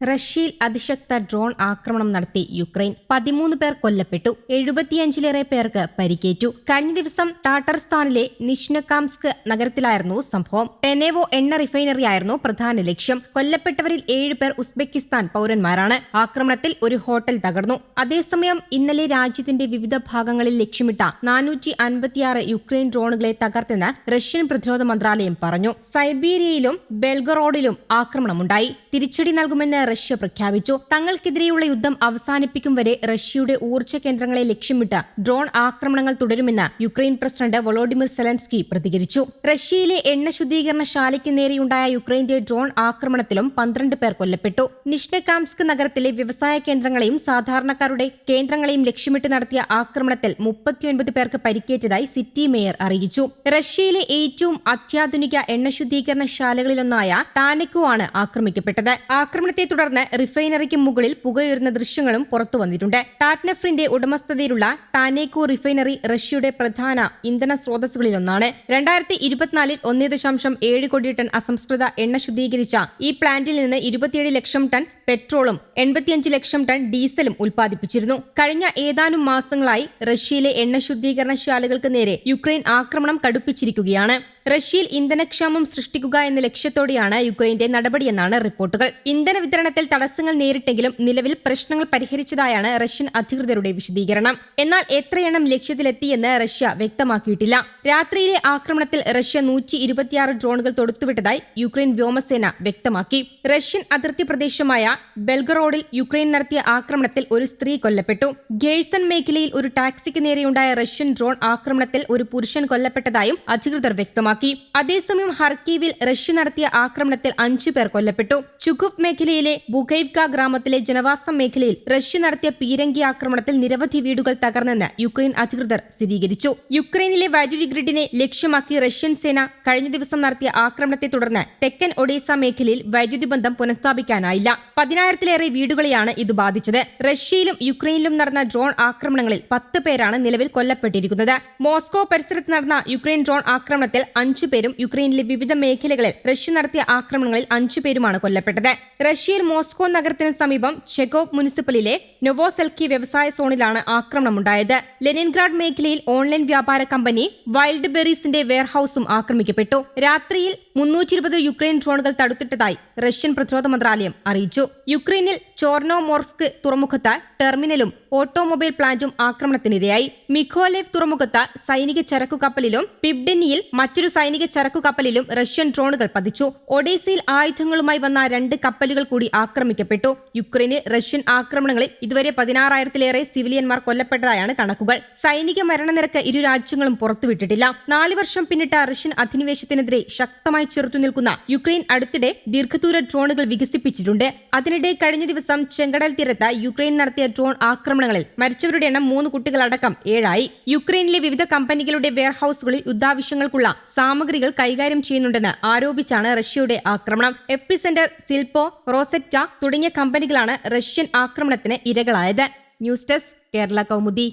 റഷ്യയിൽ അതിശക്ത ഡ്രോൺ ആക്രമണം നടത്തി യുക്രൈൻ 13 പേർ കൊല്ലപ്പെട്ടു. 75-ലേറെ പേർക്ക് പരിക്കേറ്റു. കഴിഞ്ഞ ദിവസം ടാറ്റർസ്ഥാനിലെ നിഷ്നകാംസ്ക് നഗരത്തിലായിരുന്നു സംഭവം. ടെനെവോ എണ്ണ റിഫൈനറിയായിരുന്നു പ്രധാന ലക്ഷ്യം. കൊല്ലപ്പെട്ടവരിൽ 7 പേർ ഉസ്ബെക്കിസ്ഥാൻ പൗരന്മാരാണ്. ആക്രമണത്തിൽ ഒരു ഹോട്ടൽ തകർന്നു. അതേസമയം ഇന്നലെ രാജ്യത്തിന്റെ വിവിധ ഭാഗങ്ങളിൽ ലക്ഷ്യമിട്ട 456 യുക്രൈൻ ഡ്രോണുകളെ തകർത്തെന്ന് റഷ്യൻ പ്രതിരോധ മന്ത്രാലയം പറഞ്ഞു. സൈബീരിയയിലും ബെൽഗറോഡിലും ആക്രമണമുണ്ടായി. തിരിച്ചടി നൽകുമെന്ന് റഷ്യ പ്രഖ്യാപിച്ചു. തങ്ങൾക്കെതിരെയുള്ള യുദ്ധം അവസാനിപ്പിക്കും വരെ റഷ്യയുടെ ഊർജ്ജ കേന്ദ്രങ്ങളെ ലക്ഷ്യമിട്ട് ഡ്രോൺ ആക്രമണങ്ങൾ തുടരുമെന്ന് യുക്രൈൻ പ്രസിഡന്റ് വൊളോഡിമിർ സെലൻസ്കി പ്രതികരിച്ചു. റഷ്യയിലെ എണ്ണ ശുദ്ധീകരണശാലയ്ക്ക് നേരെയുണ്ടായ യുക്രൈന്റെ ഡ്രോൺ ആക്രമണത്തിലും 12 പേർ കൊല്ലപ്പെട്ടു. നിഷ്നകാംസ്ക് നഗരത്തിലെ വ്യവസായ കേന്ദ്രങ്ങളെയും സാധാരണക്കാരുടെ കേന്ദ്രങ്ങളെയും ലക്ഷ്യമിട്ട് നടത്തിയ ആക്രമണത്തിൽ 39 പേർക്ക് പരിക്കേറ്റതായി സിറ്റി മേയർ അറിയിച്ചു. റഷ്യയിലെ ഏറ്റവും അത്യാധുനിക എണ്ണ ശുദ്ധീകരണശാലകളിലൊന്നായ ടാനെക്കോ ആണ് ആക്രമിക്കപ്പെട്ടത്. ആക്രമണത്തെ തുടർന്ന് റിഫൈനറിക്ക് മുകളിൽ പുകയുയരുന്ന ദൃശ്യങ്ങളും പുറത്തുവന്നിട്ടുണ്ട്. ടാറ്റ്നഫ്റ്റിന്റെ ഉടമസ്ഥതയിലുള്ള ടാനേക്കോ റിഫൈനറി റഷ്യയുടെ പ്രധാന ഇന്ധന സ്രോതസ്സുകളിലൊന്നാണ്. 2024 1.7 കോടി ടൺ അസംസ്കൃത എണ്ണ ശുദ്ധീകരിച്ച ഈ പ്ലാന്റിൽ നിന്ന് 27 ലക്ഷം ടൺ പെട്രോളും 85 ലക്ഷം ടൺ ഡീസലും ഉൽപ്പാദിപ്പിച്ചിരുന്നു. കഴിഞ്ഞ ഏതാനും മാസങ്ങളായി റഷ്യയിലെ എണ്ണ ശുദ്ധീകരണശാലകൾക്ക് നേരെ യുക്രൈൻ ആക്രമണം കടുപ്പിച്ചിരിക്കുകയാണ്. റഷ്യയിൽ ഇന്ധനക്ഷാമം സൃഷ്ടിക്കുക എന്ന ലക്ഷ്യത്തോടെയാണ് യുക്രൈന്റെ നടപടിയെന്നാണ് റിപ്പോർട്ടുകൾ. ഇന്ധന വിതരണത്തിൽ തടസ്സങ്ങൾ നേരിട്ടെങ്കിലും നിലവിൽ പ്രശ്നങ്ങൾ പരിഹരിച്ചതായാണ് റഷ്യൻ അധികൃതരുടെ വിശദീകരണം. എന്നാൽ എത്രയെണ്ണം ലക്ഷ്യത്തിലെത്തിയെന്ന് റഷ്യ വ്യക്തമാക്കിയിട്ടില്ല. രാത്രിയിലെ ആക്രമണത്തിൽ റഷ്യ 126 ഡ്രോണുകൾ തൊടുത്തുവിട്ടതായി യുക്രൈൻ വ്യോമസേന വ്യക്തമാക്കി. റഷ്യൻ അതിർത്തി പ്രദേശമായ ബെൽഗറോഡിൽ യുക്രൈൻ നടത്തിയ ആക്രമണത്തിൽ ഒരു സ്ത്രീ കൊല്ലപ്പെട്ടു. ഗേഴ്സൺ മേഖലയിൽ ഒരു ടാക്സിക്ക് നേരെയുണ്ടായ റഷ്യൻ ഡ്രോൺ ആക്രമണത്തിൽ ഒരു പുരുഷൻ കൊല്ലപ്പെട്ടതായും അധികൃതർ വ്യക്തമാക്കി. അതേസമയം ഹർക്കീവിൽ റഷ്യ നടത്തിയ ആക്രമണത്തിൽ 5 പേർ കൊല്ലപ്പെട്ടു. ചുഖുവ് മേഖലയിലെ ബുഖൈവ്ക ഗ്രാമത്തിലെ ജനവാസ മേഖലയിൽ റഷ്യ നടത്തിയ പീരങ്കി ആക്രമണത്തിൽ നിരവധി വീടുകൾ തകർന്നെന്ന് യുക്രൈൻ അധികൃതർ സ്ഥിരീകരിച്ചു. യുക്രൈനിലെ വൈദ്യുതി ഗ്രിഡിനെ ലക്ഷ്യമാക്കി റഷ്യൻ സേന കഴിഞ്ഞ ദിവസം നടത്തിയ ആക്രമണത്തെ തുടർന്ന് തെക്കൻ ഒഡീസ മേഖലയിൽ വൈദ്യുതി ബന്ധം പുനഃസ്ഥാപിക്കാനായില്ല. 10,000-ലേറെ വീടുകളെയാണ് ഇത് ബാധിച്ചത്. റഷ്യയിലും യുക്രൈനിലും നടന്ന ഡ്രോൺ ആക്രമണങ്ങളിൽ 10 പേരാണ് നിലവിൽ കൊല്ലപ്പെട്ടിരിക്കുന്നത്. മോസ്കോ പരിസരത്ത് നടന്ന യുക്രൈൻ ഡ്രോൺ ആക്രമണത്തിൽ 5 പേരും യുക്രൈനിലെ വിവിധ മേഖലകളിൽ റഷ്യ നടത്തിയ ആക്രമണങ്ങളിൽ 5 പേരുമാണ് കൊല്ലപ്പെട്ടത്. റഷ്യയിൽ മോസ്കോ നഗരത്തിന് സമീപം ചെഗോവ് മുനിസിപ്പലിലെ നൊവോസെൽക്കി വ്യവസായ സോണിലാണ് ആക്രമണമുണ്ടായത്. ലെനിൻഗ്രാഡ് മേഖലയിൽ ഓൺലൈൻ വ്യാപാര കമ്പനി വൈൽഡ് ബെറീസിന്റെ വെയർഹൌസും ആക്രമിക്കപ്പെട്ടു. രാത്രിയിൽ 320 യുക്രൈൻ ഡ്രോണുകൾ തടുത്തിട്ടതായി റഷ്യൻ പ്രതിരോധ മന്ത്രാലയം അറിയിച്ചു. യുക്രൈനിൽ ചോർണോമോർസ്ക് തുറമുഖത്ത് ടെർമിനലും ഓട്ടോമൊബൈൽ പ്ലാന്റും ആക്രമണത്തിനിരയായി. മിഖോലേവ് തുറമുഖത്ത് സൈനിക ചരക്കു കപ്പലിലും പിബ്ഡെനിയിൽ മറ്റൊരു സൈനിക ചരക്കു കപ്പലിലും റഷ്യൻ ഡ്രോണുകൾ പതിച്ചു. ഒഡീസയിൽ ആയുധങ്ങളുമായി വന്ന 2 കപ്പലുകൾ കൂടി ആക്രമിക്കപ്പെട്ടു. യുക്രൈനിൽ റഷ്യൻ ആക്രമണങ്ങളിൽ ഇതുവരെ 16,000-ലേറെ സിവിലിയന്മാർ കൊല്ലപ്പെട്ടതായാണ് കണക്കുകൾ. സൈനിക മരണനിരക്ക് ഇരു രാജ്യങ്ങളും പുറത്തുവിട്ടിട്ടില്ല. 4 വർഷം പിന്നിട്ട റഷ്യൻ അധിനിവേശത്തിനെതിരെ ശക്തമായി ചെറുത്തുനിൽക്കുന്ന യുക്രൈൻ അടുത്തിടെ ദീർഘദൂര ഡ്രോണുകൾ വികസിപ്പിച്ചിട്ടുണ്ട്. അതിനിടെ കഴിഞ്ഞ ദിവസം ചെങ്കടൽ തീരത്ത് യുക്രൈൻ നടത്തിയ ഡ്രോൺ ആക്രമണങ്ങളിൽ മരിച്ചവരുടെ എണ്ണം 3 കുട്ടികളടക്കം 7 യുക്രൈനിലെ വിവിധ കമ്പനികളുടെ വെയർഹൌസുകളിൽ യുദ്ധാവശ്യങ്ങൾക്കുള്ള സാമഗ്രികൾ കൈകാര്യം ചെയ്യുന്നുണ്ടെന്ന് ആരോപിച്ചാണ് റഷ്യയുടെ ആക്രമണം. എപ്പിസെന്റർ, സിൽപോ, റോസെറ്റ്ക തുടങ്ങിയ കമ്പനികളാണ് റഷ്യൻ ആക്രമണത്തിന് ഇരകളായത്. News desk Kerala Kaumudi.